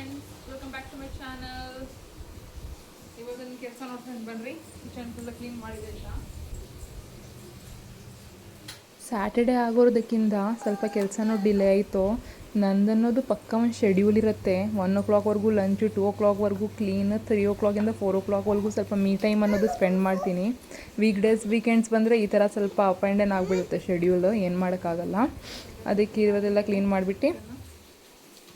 Friends, welcome back to my channel. ಇವಾಗ ಕೆಲಸ ನೋಡ್ಕೊಂಡು ಬನ್ನಿರಿ. ಕಿಚನ್ ಫುಲ್ಲ ಕ್ಲೀನ್ ಮಾಡಿದೆ ಅಂತ. ಸ್ಯಾಟರ್ಡೇ ಆಗೋದಕ್ಕಿಂತ ಸ್ವಲ್ಪ ಕೆಲಸನೂ ಡಿಲೇ ಆಯಿತು. ನಂದನ್ನೋದು ಪಕ್ಕ ಒಂದು ಶೆಡ್ಯೂಲ್ ಇರುತ್ತೆ. 1 o'clockವರೆಗೂ ಲಂಚು, 2 o'clockವರೆಗೂ ಕ್ಲೀನ್, 3 o'clock ಫೋರ್ ಓ ಕ್ಲಾಕ್ವರೆಗೂ ಸ್ವಲ್ಪ ಮೀ ಟೈಮ್ ಅನ್ನೋದು ಸ್ಪೆಂಡ್ ಮಾಡ್ತೀನಿ. ವೀಕೆಂಡ್ಸ್ ಬಂದರೆ ಈ ಥರ ಸ್ವಲ್ಪ ಅಪ್ ಆ್ಯಂಡ್ ಡೌನ್ ಆಗಿಬಿಡುತ್ತೆ ಶೆಡ್ಯೂಲು, ಏನು ಮಾಡೋಕ್ಕಾಗಲ್ಲ. ಅದಕ್ಕೆ ಇರೋದೆಲ್ಲ ಕ್ಲೀನ್ ಮಾಡಿಬಿಟ್ಟು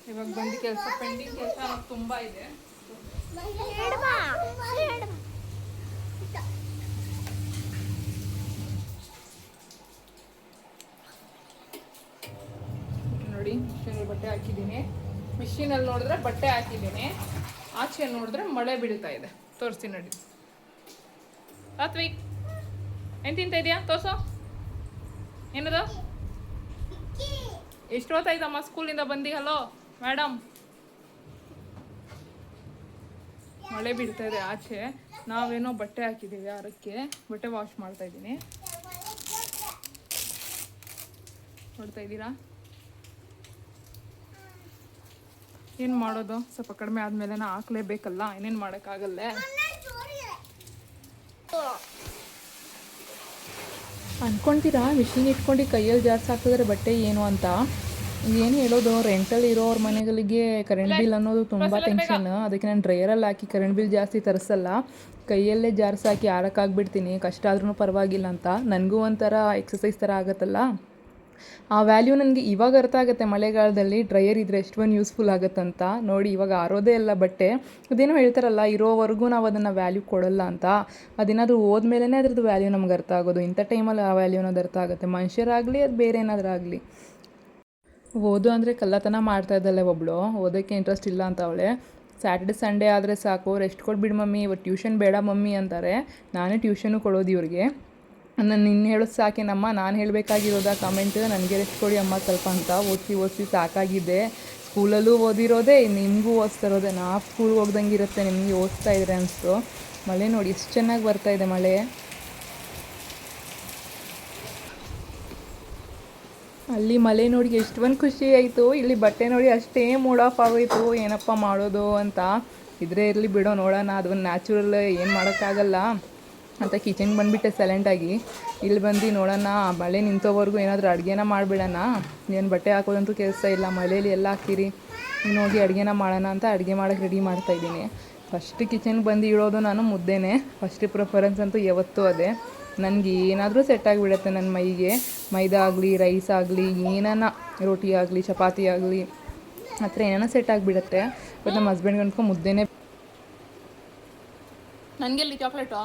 ಇವಾಗ ಬಂದು ಕೆಲಸ ಪೆಂಡಿಂಗ್ ಕೆಲಸ ತುಂಬ ಇದೆ. ನೋಡಿ, ಮಿಷಿನಲ್ಲಿ ಬಟ್ಟೆ ಹಾಕಿದ್ದೀನಿ. ಮಿಷಿನಲ್ಲಿ ನೋಡಿದ್ರೆ ಬಟ್ಟೆ ಹಾಕಿದ್ದೀನಿ, ಆಚೆ ನೋಡಿದ್ರೆ ಮಳೆ ಬೀಳ್ತಾ ಇದೆ. ತೋರಿಸ್ತೀನಿ ನೋಡಿ. ಸಾತ್ವಿಕ್, ಏನು ತಿಂತ ಇದೆಯಾ? ತೋರ್ಸೋ. ಏನದು? ಎಷ್ಟು ಹೊತ್ತಾಯ್ತಮ್ಮ ಸ್ಕೂಲಿಂದ ಬಂದು? Hello madam. ಮಳೆ ಬೀಳ್ತಾ ಇದೆ ಆಚೆ. ನಾವೇನೋ ಬಟ್ಟೆ ಹಾಕಿದ್ದೀವಿ ಆರಕ್ಕೆ. ಬಟ್ಟೆ ವಾಶ್ ಮಾಡ್ತಾ ಇದ್ದೀನಿ. ನೋಡ್ತಾ ಇದ್ದೀರಾ? ಏನು ಮಾಡೋದು, ಸ್ವಲ್ಪ ಕಡಿಮೆ ಆದಮೇಲೆ ಹಾಕ್ಲೇಬೇಕಲ್ಲ, ಏನೇನು ಮಾಡೋಕ್ಕಾಗಲ್ಲ. ಅಂದ್ಕೊಳ್ತೀರಾ ಮಿಷಿನ್ ಇಟ್ಕೊಂಡು ಕೈಯಲ್ಲಿ ಜಾಸ್ತಿ ಹಾಕಿದ್ರೆ ಬಟ್ಟೆ ಏನು ಅಂತ. ಏನು ಹೇಳೋದು, ರೆಂಟಲ್ಲಿ ಇರೋವ್ರ ಮನೆಗಳಿಗೆ ಕರೆಂಟ್ ಬಿಲ್ ಅನ್ನೋದು ತುಂಬ ಟೆನ್ಷನ್. ಅದಕ್ಕೆ ನಾನು ಡ್ರೈಯರಲ್ಲಿ ಹಾಕಿ ಕರೆಂಟ್ ಬಿಲ್ ಜಾಸ್ತಿ ತರಿಸಲ್ಲ, ಕೈಯಲ್ಲೇ ಜಾರ್ಸಿ ಹಾಕಿ ಆರಕ್ಕಾಗ್ಬಿಡ್ತೀನಿ. ಕಷ್ಟ ಆದ್ರೂ ಪರವಾಗಿಲ್ಲ ಅಂತ. ನನಗೂ ಒಂಥರ ಎಕ್ಸಸೈಸ್ ಥರ ಆಗುತ್ತಲ್ಲ, ಆ ವ್ಯಾಲ್ಯೂ ನನಗೆ ಇವಾಗ ಅರ್ಥ ಆಗುತ್ತೆ. ಮಳೆಗಾಲದಲ್ಲಿ ಡ್ರೈಯರ್ ಇದ್ದರೆ ಎಷ್ಟೊಂದು ಯೂಸ್ಫುಲ್ ಆಗುತ್ತಂತ. ನೋಡಿ, ಇವಾಗ ಆರೋದೇ ಎಲ್ಲ ಬಟ್ಟೆ. ಅದೇನೋ ಹೇಳ್ತಾರಲ್ಲ, ಇರೋವರೆಗೂ ನಾವು ಅದನ್ನು ವ್ಯಾಲ್ಯೂ ಕೊಡಲ್ಲ ಅಂತ. ಅದೇನಾದರೂ ಹೋದ್ಮೇಲೆ ಅದ್ರದ್ದು ವ್ಯಾಲ್ಯೂ ನಮ್ಗೆ ಅರ್ಥ ಆಗೋದು. ಇಂಥ ಟೈಮಲ್ಲಿ ಆ ವ್ಯಾಲ್ಯೂ ಅನ್ನೋದು ಅರ್ಥ ಆಗುತ್ತೆ. ಮನುಷ್ಯರಾಗಲಿ ಅದು ಬೇರೆ ಏನಾದರೂ ಆಗಲಿ. ಓದು ಅಂದರೆ ಕಳ್ಳತನ ಮಾಡ್ತಾ ಇದ್ದಲ್ಲೇ ಒಬ್ಬಳು, ಓದೋಕ್ಕೆ ಇಂಟ್ರೆಸ್ಟ್ ಇಲ್ಲ ಅಂತ ಅವಳೆ. ಸ್ಯಾಟರ್ಡೆ ಸಂಡೇ ಆದರೆ ಸಾಕು, ರೆಸ್ಟ್ ಕೊಡ್ಬಿಡು ಮಮ್ಮಿ, ಇವತ್ತು ಟ್ಯೂಷನ್ ಬೇಡ ಮಮ್ಮಿ ಅಂತಾರೆ. ನಾನೇ ಟ್ಯೂಷನು ಕೊಡೋದು ಇವ್ರಿಗೆ. ನಾನು ನಿನ್ನ ಹೇಳೋದು ಸಾಕೇನಮ್ಮ, ನಾನು ಹೇಳಬೇಕಾಗಿರೋದ ಕಾಮೆಂಟ್, ನನಗೆ ರೆಸ್ಟ್ ಕೊಡಿ ಅಮ್ಮ ಸ್ವಲ್ಪ ಅಂತ. ಓದಿಸಿ ಸಾಕಾಗಿದೆ. ಸ್ಕೂಲಲ್ಲೂ ಓದಿರೋದೇ, ನಿಮಗೂ ಓದಿಸ್ತಾ ಇರೋದೆ. ನಾವು ಸ್ಕೂಲ್ಗೆ ಹೋಗ್ದಂಗೆ ಇರುತ್ತೆ, ನಿಮಗೆ ಓದಿಸ್ತಾ ಇದ್ರೆ ಅನಿಸ್ತು. ಮಳೆ ನೋಡಿ ಎಷ್ಟು ಚೆನ್ನಾಗಿ ಬರ್ತಾಯಿದೆ ಮಳೆ. ಅಲ್ಲಿ ಮಳೆ ನೋಡಿ ಎಷ್ಟೊಂದು ಖುಷಿ ಆಯಿತು. ಇಲ್ಲಿ ಬಟ್ಟೆ ನೋಡಿ ಅಷ್ಟೇ ಮೂಡ್ ಆಫ್ ಆಗೋಯಿತು. ಏನಪ್ಪ ಮಾಡೋದು ಅಂತ. ಇದ್ರೆ ಇರಲಿ ಬಿಡೋ, ನೋಡೋಣ, ಅದು ನ್ಯಾಚುರಲ್, ಏನು ಮಾಡೋಕ್ಕಾಗಲ್ಲ ಅಂತ ಕಿಚನ್ಗೆ ಬಂದುಬಿಟ್ಟೆ ಸೈಲೆಂಟಾಗಿ. ಇಲ್ಲಿ ಬಂದು ನೋಡೋಣ, ಮಳೆ ನಿಂತೋವರೆಗೂ ಏನಾದರೂ ಅಡುಗೆನ ಮಾಡಿಬಿಡೋಣ. ಏನು ಬಟ್ಟೆ ಹಾಕೋದಂತೂ ಕೆಲಸ ಇಲ್ಲ, ಮಳೇಲಿ ಎಲ್ಲ ಹಾಕ್ತೀರಿ. ಇನ್ನು ಹೋಗಿ ಅಡುಗೆನ ಮಾಡೋಣ ಅಂತ ಅಡುಗೆ ಮಾಡೋಕ್ಕೆ ರೆಡಿ ಮಾಡ್ತಾಯಿದ್ದೀನಿ. ಫಸ್ಟ್ ಕಿಚನ್ಗೆ ಬಂದು ಇಡೋದು ನಾನು ಮುದ್ದೆನೇ. ಫಸ್ಟ್ ಪ್ರಿಫರೆನ್ಸ್ ಅಂತೂ ಯಾವತ್ತೂ ಅದೇ. ನನಗೆ ಏನಾದರೂ ಸೆಟ್ ಆಗಿಬಿಡುತ್ತೆ ನನ್ನ ಮೈಗೆ. ಮೈದಾ ಆಗಲಿ, ರೈಸ್ ಆಗಲಿ, ಏನಾನ ರೋಟಿ ಆಗಲಿ, ಚಪಾತಿ ಆಗಲಿ, ಆ ಥರ ಏನಾನ ಸೆಟ್ ಆಗಿಬಿಡುತ್ತೆ. ಬಟ್ ನಮ್ಮ ಹಸ್ಬೆಂಡ್ಗೆ ಅನ್ಕೊಂಡು ಮುದ್ದೆನೇ. ನನಗೆಲ್ಲಿ ಚಾಕ್ಲೇಟು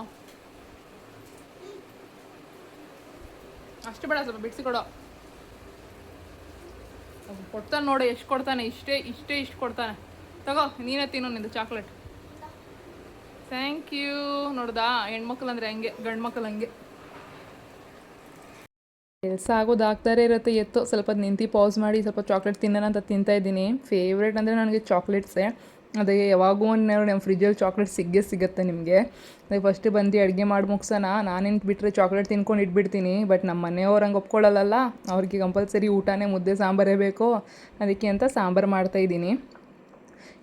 ಅಷ್ಟು ಬೇಡ, ಸ್ವಲ್ಪ ಬಿಡಿಸಿ ಕೊಡೋ. ಕೊಡ್ತಾನೆ ನೋಡಿ, ಎಷ್ಟು ಕೊಡ್ತಾನೆ. ಇಷ್ಟು ಕೊಡ್ತಾನೆ. ತಗೋ, ನೀನೇ ತಿನ್ನು ನಿಂದು ಚಾಕ್ಲೇಟ್. Thank you. ನೋಡ್ದಾ, ಹೆಣ್ಮಕ್ಳು ಅಂದರೆ ಹಂಗೆ, ಗಂಡು ಮಕ್ಕಳು ಹಂಗೆ. ಕೆಲಸ ಆಗೋದು ಆಗ್ತಾರೇ ಇರುತ್ತೆ. ಎತ್ತು ಸ್ವಲ್ಪ ನಿಂತು ಪಾಸ್ ಮಾಡಿ ಸ್ವಲ್ಪ ಚಾಕ್ಲೇಟ್ ತಿನ್ನೋಣ ಅಂತ ತಿಂತಾಯಿದ್ದೀನಿ. ಫೇವ್ರೇಟ್ ಅಂದರೆ ನನಗೆ ಚಾಕ್ಲೇಟ್ಸೇ. ಅದೇ ಯಾವಾಗೂ ಒಂದು ನಮ್ಮ ಫ್ರಿಜ್ಜಲ್ಲಿ ಚಾಕ್ಲೇಟ್ ಸಿಗುತ್ತೆ ನಿಮಗೆ. ಅದೇ ಫಸ್ಟ್ ಬಂದು ಅಡುಗೆ ಮಾಡಿ ಮುಗ್ಸೋಣ. ನಾನೇನು ಬಿಟ್ಟರೆ ಚಾಕ್ಲೇಟ್ ತಿನ್ಕೊಂಡು ಇಟ್ಬಿಡ್ತೀನಿ. ಬಟ್ ನಮ್ಮ ಮನೆಯವ್ರು ಹಂಗೆ ಒಪ್ಕೊಳ್ಳಲ್ಲ. ಅವ್ರಿಗೆ ಕಂಪಲ್ಸರಿ ಊಟನೇ, ಮುದ್ದೆ ಸಾಂಬಾರೇ ಬೇಕು. ಅದಕ್ಕೆ ಅಂತ ಸಾಂಬಾರು ಮಾಡ್ತಾಯಿದ್ದೀನಿ.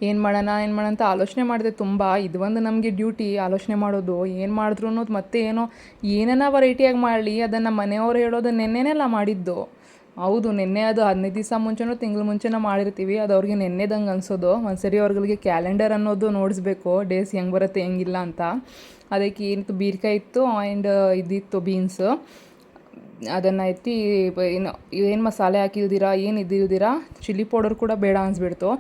ಏನು ಮಾಡೋಣ ಅಂತ ಆಲೋಚನೆ ಮಾಡಿದೆ ತುಂಬ. ಇದು ಒಂದು ನಮಗೆ ಡ್ಯೂಟಿ, ಆಲೋಚನೆ ಮಾಡೋದು. ಏನು ಮಾಡಿದ್ರು ಮತ್ತೆ ಏನಾನ ವೆರೈಟಿಯಾಗಿ ಮಾಡಲಿ, ಅದನ್ನು ಮನೆಯವ್ರು ಹೇಳೋದು ನೆನ್ನೆನೆಲ್ಲ ಮಾಡಿದ್ದು. ಹೌದು, ನೆನ್ನೆ ಅದು 15 ದಿವಸ ಮುಂಚೆನೋ ತಿಂಗಳು ಮುಂಚೆನೋ ಮಾಡಿರ್ತೀವಿ. ಅದು ಅವ್ರಿಗೆ ನೆನ್ನೆದಂಗೆ ಅನಿಸೋದು. ಒಂದ್ಸರಿ ಅವ್ರಿಗೆ ಕ್ಯಾಲೆಂಡರ್ ಅನ್ನೋದು ನೋಡಿಸ್ಬೇಕು, ಡೇಸ್ ಹೆಂಗೆ ಬರುತ್ತೆ ಹೆಂಗಿಲ್ಲ ಅಂತ. ಅದಕ್ಕೆ ಏನಿತ್ತು, ಬೀರ್ಕಾಯಿ ಇತ್ತು ಆ್ಯಂಡ್ ಇದಿತ್ತು ಬೀನ್ಸು. ಅದನ್ನು ಎತ್ತಿ ಏನು ಮಸಾಲೆ ಹಾಕಿಲ್ದಿರಾ, ಏನು ಇದ್ದಿಲ್ದಿರಾ, ಚಿಲ್ಲಿ ಪೌಡರ್ ಕೂಡ ಬೇಡ ಅನಿಸ್ಬಿಡ್ತು.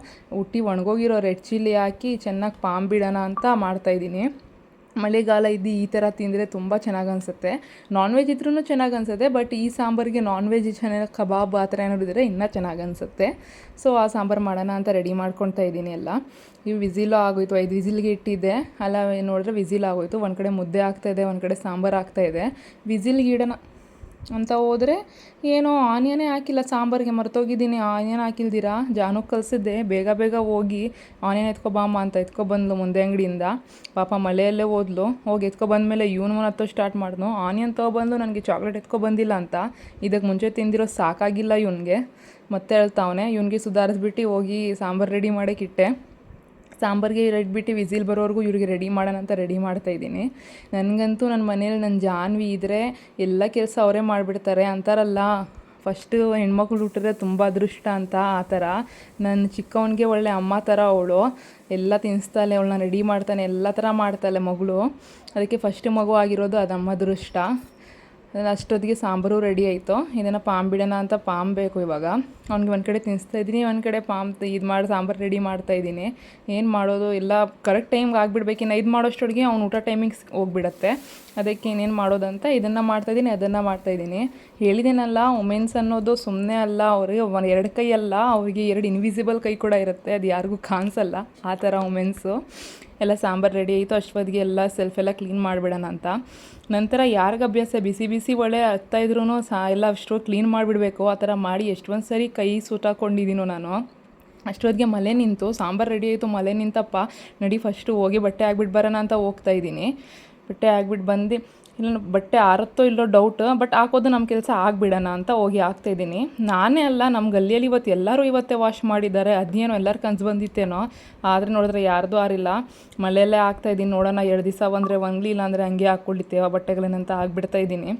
ಒಣಗೋಗಿರೋ ರೆಡ್ ಚಿಲ್ಲಿ ಹಾಕಿ ಚೆನ್ನಾಗಿ ಬಿಡೋಣ ಅಂತ ಮಾಡ್ತಾಯಿದ್ದೀನಿ. ಮಳೆಗಾಲ ಇದ್ದು ಈ ಥರ ತಿಂದರೆ ತುಂಬ ಚೆನ್ನಾಗಿ ಅನಿಸುತ್ತೆ. ನಾನ್ ವೆಜ್ ಇದ್ರೂ ಚೆನ್ನಾಗಿ ಅನಿಸುತ್ತೆ. ಬಟ್ ಈ ಸಾಂಬಾರಿಗೆ ನಾನ್ ವೆಜ್ ಚೆನ್ನಾಗಿ ಕಬಾಬ್ ಆ ಥರ ಏನಾದ್ರು ಇದ್ದರೆ ಇನ್ನೂ ಚೆನ್ನಾಗಿ ಅನಿಸುತ್ತೆ. ಸೊ ಆ ಸಾಂಬಾರು ಮಾಡೋಣ ಅಂತ ರೆಡಿ ಮಾಡ್ಕೊತಾ ಇದ್ದೀನಿ ಎಲ್ಲ. ಇವು ವಿಸಿಲು ಆಗೋಯ್ತು, 5 ವಿಸಿಲ್ಗೆ ಇಟ್ಟಿದ್ದೆ. ಅಲ್ಲ ನೋಡಿದ್ರೆ ವಿಸಿಲ್ ಆಗೋಯ್ತು. ಒಂದು ಕಡೆ ಮುದ್ದೆ ಆಗ್ತಾಯಿದೆ, ಒಂದು ಕಡೆ ಸಾಂಬಾರು ಆಗ್ತಾಯಿದೆ. ವಿಸಿಲ್ಗೆ ಇಡೋಣ ಅಂತ ಹೋದರೆ ಏನೋ ಆನಿಯನೇ ಹಾಕಿಲ್ಲ ಸಾಂಬಾರಿಗೆ. ಮರ್ತೋಗಿದ್ದೀನಿ, ಆನಿಯನ್ ಹಾಕಿಲ್ದಿರಾ. ಜಾನು ಕಲಿಸಿದ್ದೆ, ಬೇಗ ಹೋಗಿ ಆನಿಯನ್ ಎತ್ಕೊಬಾಮ್ಮ ಅಂತ ಎತ್ಕೊಬಂದ್ಲು ಮುಂದೆ ಅಂಗಡಿಯಿಂದ. ಪಾಪ ಮಳೆಯಲ್ಲೇ ಹೋದ್ಲು. ಹೋಗಿ ಎತ್ಕೊಬಂದ್ಮೇಲೆ ಇವನು ಹತ್ತೋ ಸ್ಟಾರ್ಟ್ ಮಾಡಿದ್ನು. ಆನಿಯನ್ ತೊಗೊಬಂದು ನನಗೆ ಚಾಕ್ಲೇಟ್ ಎತ್ಕೊಬಂದಿಲ್ಲ ಅಂತ. ಇದಕ್ಕೆ ಮುಂಚೆ ತಿಂದಿರೋ ಸಾಕಾಗಿಲ್ಲ ಇವನಿಗೆ. ಮತ್ತೆ ಹೇಳ್ತಾವನೆ. ಇವನಿಗೆ ಸುಧಾರಿಸ್ಬಿಟ್ಟು ಹೋಗಿ ಸಾಂಬಾರು ರೆಡಿ ಮಾಡೋಕ್ಕಿಟ್ಟೆ. ಸಾಂಬಾರಿಗೆ ಇಟ್ಬಿಟ್ಟು ವಿಸಿಲ್ ಬರೋವರೆಗೂ ಇವ್ರಿಗೆ ರೆಡಿ ಮಾಡೋಣ ಅಂತ ರೆಡಿ ಮಾಡ್ತಾಯಿದ್ದೀನಿ. ನನಗಂತೂ ನನ್ನ ಮನೇಲಿ ನನ್ನ ಜಾನ್ವಿ ಇದ್ದರೆ ಎಲ್ಲ ಕೆಲಸ ಅವರೇ ಮಾಡಿಬಿಡ್ತಾರೆ ಅಂತಾರಲ್ಲ, ಫಸ್ಟು ಹೆಣ್ಮಕ್ಳು ಹುಟ್ಟಿದ್ರೆ ತುಂಬ ಅದೃಷ್ಟ ಅಂತ. ಆ ಥರ ನನ್ನ ಚಿಕ್ಕವನಿಗೆ ಒಳ್ಳೆ ಅಮ್ಮ ಥರ ಅವಳು, ಎಲ್ಲ ತಿನ್ನಿಸ್ತಾಳೆ, ಅವಳನ್ನ ರೆಡಿ ಮಾಡ್ತಾನೆ, ಎಲ್ಲ ಥರ ಮಾಡ್ತಾಳೆ ಮಗಳು. ಅದಕ್ಕೆ ಫಸ್ಟ್ ಮಗು ಆಗಿರೋದು ಅದು ನಮ್ಮ ಅದೃಷ್ಟ. ಅಷ್ಟೊತ್ತಿಗೆ ಸಾಂಬಾರು ರೆಡಿ ಆಯಿತು. ಇದನ್ನು ಪಾಮ್ ಬಿಡೋಣ ಅಂತ ಪಾಮ್ ಬೇಕು ಇವಾಗ. ಅವ್ನಿಗೆ ಒಂದು ಕಡೆ ತಿನ್ನಿಸ್ತಾ ಇದ್ದೀನಿ, ಒಂದು ಕಡೆ ಪಾಮ್ ಇದು ಮಾಡಿ ಸಾಂಬಾರು ರೆಡಿ ಮಾಡ್ತಾಯಿದ್ದೀನಿ. ಏನು ಮಾಡೋದು, ಎಲ್ಲ ಕರೆಕ್ಟ್ ಟೈಮ್ಗೆ ಆಗಿಬಿಡ್ಬೇಕಿನ್ನು ಇದು ಮಾಡೋಷ್ಟೊಳಗೆ ಅವ್ನು ಊಟ ಟೈಮಿಂಗ್ಸ್ ಹೋಗ್ಬಿಡತ್ತೆ. ಅದಕ್ಕೆ ಇನ್ನೇನು ಮಾಡೋದಂತ ಇದನ್ನು ಮಾಡ್ತಾಯಿದ್ದೀನಿ, ಅದನ್ನು ಮಾಡ್ತಾಯಿದ್ದೀನಿ. ಹೇಳಿದ್ದೀನಲ್ಲ, ವುಮೆನ್ಸ್ ಅನ್ನೋದು ಸುಮ್ಮನೆ ಅಲ್ಲ, ಅವ್ರಿಗೆ ಎರಡು ಕೈ ಅಲ್ಲ, ಅವ್ರಿಗೆ 2 ಇನ್ವಿಸಿಬಲ್ ಕೈ ಕೂಡ ಇರುತ್ತೆ, ಅದು ಯಾರಿಗೂ ಕಾಣಿಸಲ್ಲ, ಆ ಥರ ವುಮೆನ್ಸು. ಎಲ್ಲ ಸಾಂಬಾರು ರೆಡಿ ಆಯಿತು. ಅಷ್ಟೊತ್ತಿಗೆ ಎಲ್ಲ ಸೆಲ್ಫೆಲ್ಲ ಕ್ಲೀನ್ ಮಾಡಿಬಿಡೋಣ ಅಂತ. ನಂತರ ಯಾರಿಗೆ ಅಭ್ಯಾಸ ಬಿಸಿ ಬಿಸಿ ಒಳ್ಳೆ ಹತ್ತಾಯಿದ್ರೂ ಎಲ್ಲ ಅಷ್ಟು ಕ್ಲೀನ್ ಮಾಡಿಬಿಡಬೇಕು, ಆ ಥರ ಮಾಡಿ ಎಷ್ಟೊಂದು ಸರಿ ಕೈ ಸುತ್ತಾಕೊಂಡಿದ್ದೀನೋ ನಾನು. ಅಷ್ಟೊತ್ತಿಗೆ ಮಳೆ ನಿಂತು, ಸಾಂಬಾರು ರೆಡಿ ಆಯಿತು, ಮಳೆ ನಿಂತಪ್ಪ, ನಡಿ ಫಸ್ಟು ಹೋಗಿ ಬಟ್ಟೆ ಆಗ್ಬಿಟ್ಟು ಬರೋಣ ಅಂತ ಹೋಗ್ತಾಯಿದ್ದೀನಿ. ಬಟ್ಟೆ ಆಗ್ಬಿಟ್ಟು ಬಂದು ಇಲ್ಲ ಬಟ್ಟೆ ಆರುತ್ತೋ ಇಲ್ಲೋ ಡೌಟ್, ಬಟ್ ಹಾಕೋದು ನಮ್ಮ ಕೆಲಸ ಆಗಿಬಿಡೋಣ ಅಂತ ಹೋಗಿ ಹಾಕ್ತಾಯಿದ್ದೀನಿ. ನಾನೇ ಅಲ್ಲ, ನಮ್ಮ ಗಲ್ಲಿಯಲ್ಲಿ ಇವತ್ತು ಎಲ್ಲರೂ ಇವತ್ತೇ ವಾಶ್ ಮಾಡಿದ್ದಾರೆ. ಅದೇನೋ ಎಲ್ಲರ ಕನ್ಸು ಬಂದಿತ್ತೇನೋ, ಆದರೆ ನೋಡಿದ್ರೆ ಯಾರ್ದು ಆರಿಲ್ಲ. ಮಳೆಯಲ್ಲೇ ಹಾಕ್ತಾಯಿದ್ದೀನಿ, ನೋಡೋಣ 2 ದಿವಸ ಬಂದರೆ ಒಣಗಲಿ, ಇಲ್ಲಾಂದರೆ ಹಂಗೆ ಹಾಕ್ಕೊಳ್ತೇವೆ ಬಟ್ಟೆಗಳನ್ನಂತ ಆಗಿಬಿಡ್ತಾಯಿದ್ದೀನಿ.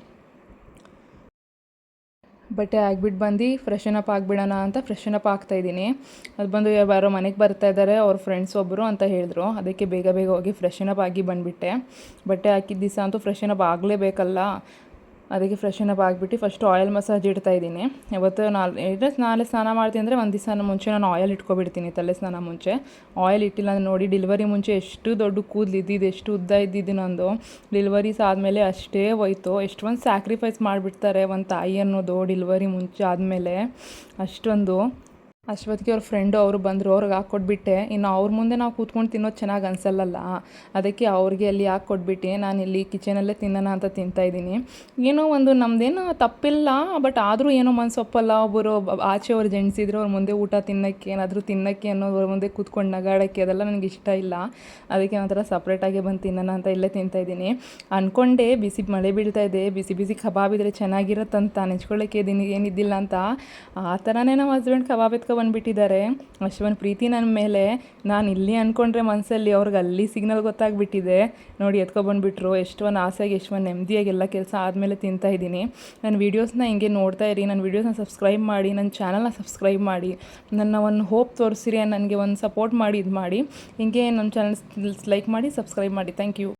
ಬಟ್ಟೆ ಆಗಿಬಿಟ್ಟು ಬಂದು ಫ್ರೆಶನ್ ಅಪ್ ಆಗಿಬಿಡೋಣ ಅಂತ ಫ್ರೆಶನ್ ಅಪ್ ಆಗ್ತಾಯಿದ್ದೀನಿ. ಅದು ಬಂದು ಯಾರೋ ಮನೆಗೆ ಬರ್ತಾ ಇದ್ದಾರೆ, ಅವ್ರ ಫ್ರೆಂಡ್ಸ್ ಒಬ್ಬರು ಅಂತ ಹೇಳಿದ್ರು. ಅದಕ್ಕೆ ಬೇಗ ಬೇಗ ಹೋಗಿ ಫ್ರೆಶನ್ ಅಪ್ ಆಗಿ ಬಂದುಬಿಟ್ಟೆ. ಬಟ್ಟೆ ಹಾಕಿದ ದಿವಸ ಅಂತೂ ಫ್ರೆಶನ್ ಅಪ್ ಆಗಲೇಬೇಕಲ್ಲ, ಅದಕ್ಕೆ ಫ್ರೆಶನ್ ಅಪ್ ಆಗಿಬಿಟ್ಟು ಫಸ್ಟು ಆಯಿಲ್ ಮಸಾಜ್ ಇಡ್ತಾಯಿದ್ದೀನಿ. ಇವತ್ತು ನಾಳೆ ಸ್ನಾನ ಮಾಡ್ತೀನಿ ಅಂದರೆ ಒಂದು ದಿವಸ ಮುಂಚೆ ನಾನು ಆಯಿಲ್ ಇಟ್ಕೊಬಿಡ್ತೀನಿ, ತಲೆ ಸ್ನಾನ ಮುಂಚೆ. ಆಯಿಲ್ ಇಟ್ಟಿಲ್ಲ ಅಂದರೆ ನೋಡಿ, ಡೆಲಿವರಿ ಮುಂಚೆ ಎಷ್ಟು ದೊಡ್ಡ ಕೂದಲು ಇದ್ದಿದ್ದು, ಎಷ್ಟು ಉದ್ದ ಇದ್ದಿದ್ದು ನಂದು. ಡೆಲಿವರೀಸ್ ಆದಮೇಲೆ ಅಷ್ಟೇ ಹೋಯ್ತು. ಎಷ್ಟೊಂದು ಸ್ಯಾಕ್ರಿಫೈಸ್ ಮಾಡಿಬಿಡ್ತಾರೆ ಒಂದು ತಾಯಿ ಅನ್ನೋದು ಡೆಲಿವರಿ ಮುಂಚೆ ಆದಮೇಲೆ, ಅಷ್ಟೊಂದು. ಅಷ್ಟೊತ್ತಿಗೆ ಅವ್ರ ಫ್ರೆಂಡು ಅವರು ಬಂದರು, ಅವ್ರಿಗೆ ಹಾಕ್ಕೊಟ್ಬಿಟ್ಟೆ. ಇನ್ನು ಅವ್ರ ಮುಂದೆ ನಾವು ಕೂತ್ಕೊಂಡು ತಿನ್ನೋದು ಚೆನ್ನಾಗಿ ಅನಿಸಲ್ಲಲ್ಲ, ಅದಕ್ಕೆ ಅವ್ರಿಗೆ ಅಲ್ಲಿ ಹಾಕ್ಕೊಟ್ಬಿಟ್ಟು ನಾನು ಇಲ್ಲಿ ಕಿಚನಲ್ಲೇ ತಿನ್ನೋಣ ಅಂತ ತಿಂತಾಯಿದ್ದೀನಿ. ಏನೋ ಒಂದು ನಮ್ಮದೇನೋ ತಪ್ಪಿಲ್ಲ, ಬಟ್ ಆದರೂ ಏನೋ ಮನಸ್ಸೊಪ್ಪಲ್ಲ. ಒಬ್ಬರು ಆಚೆಯವ್ರು ಜೆಂಟ್ಸಿದ್ರು ಅವ್ರ ಮುಂದೆ ಊಟ ತಿನ್ನೋಕ್ಕೆ, ಏನಾದರೂ ತಿನ್ನೋಕ್ಕೆ ಅನ್ನೋದ್ರ ಮುಂದೆ ಕೂತ್ಕೊಂಡು ನಗಾಡೋಕ್ಕೆ, ಅದೆಲ್ಲ ನನಗೆ ಇಷ್ಟ ಇಲ್ಲ. ಅದಕ್ಕೆ ಒಂಥರ ಸಪ್ರೇಟಾಗಿ ಬಂದು ತಿನ್ನೋಣ ಅಂತ ಇಲ್ಲೇ ತಿಂತಾಯಿದ್ದೀನಿ. ಅಂದ್ಕೊಂಡೆ ಬಿಸಿ ಮಳೆ ಬೀಳ್ತಾಯಿದೆ, ಬಿಸಿ ಬಿಸಿ ಕಬಾಬ್ ಇದ್ದರೆ ಚೆನ್ನಾಗಿರುತ್ತಂತ, ನೆಂಚ್ಕೊಳ್ಳೋಕ್ಕೆ ಏನಿದ್ದಿಲ್ಲ ಅಂತ. ಆ ಥರನೇ ನಮ್ಮ ಹಸ್ಬೆಂಡ್ ಕಬಾಬ್ ಬಂದುಬಿಟ್ಟಿದ್ದಾರೆ. ಅಷ್ಟೊಂದು ಪ್ರೀತಿ ನನ್ನ ಮೇಲೆ. ನಾನು ಇಲ್ಲಿ ಅಂದ್ಕೊಂಡ್ರೆ ಮನಸ್ಸಲ್ಲಿ ಅವ್ರಿಗೆ ಅಲ್ಲಿ ಸಿಗ್ನಲ್ ಗೊತ್ತಾಗ್ಬಿಟ್ಟಿದೆ. ನೋಡಿ ಎತ್ಕೊಬಂದುಬಿಟ್ರು. ಎಷ್ಟೊಂದು ಆಸೆಗೆ, ಎಷ್ಟೊಂದು ನೆಮ್ಮದಿಯಾಗಿ ಎಲ್ಲ ಕೆಲಸ ಆದಮೇಲೆ ತಿಂತಾಯಿದ್ದೀನಿ. ನನ್ನ ವೀಡಿಯೋಸ್ನ ಹಿಂಗೆ ನೋಡ್ತಾ ಇರಿ, ನನ್ನ ವೀಡಿಯೋಸ್ನ ಸಬ್ಸ್ಕ್ರೈಬ್ ಮಾಡಿ, ನನ್ನ ಚಾನಲ್ನ ಸಬ್ಸ್ಕ್ರೈಬ್ ಮಾಡಿ, ನನ್ನ ಒಂದು ಹೋಪ್ ತೋರಿಸಿರಿ, ನನಗೆ ಒಂದು ಸಪೋರ್ಟ್ ಮಾಡಿ, ಇದು ಮಾಡಿ. ಹಿಂಗೆ ನಮ್ಮ ಚಾನಲ್ ಲೈಕ್ ಮಾಡಿ, ಸಬ್ಸ್ಕ್ರೈಬ್ ಮಾಡಿ. Thank you.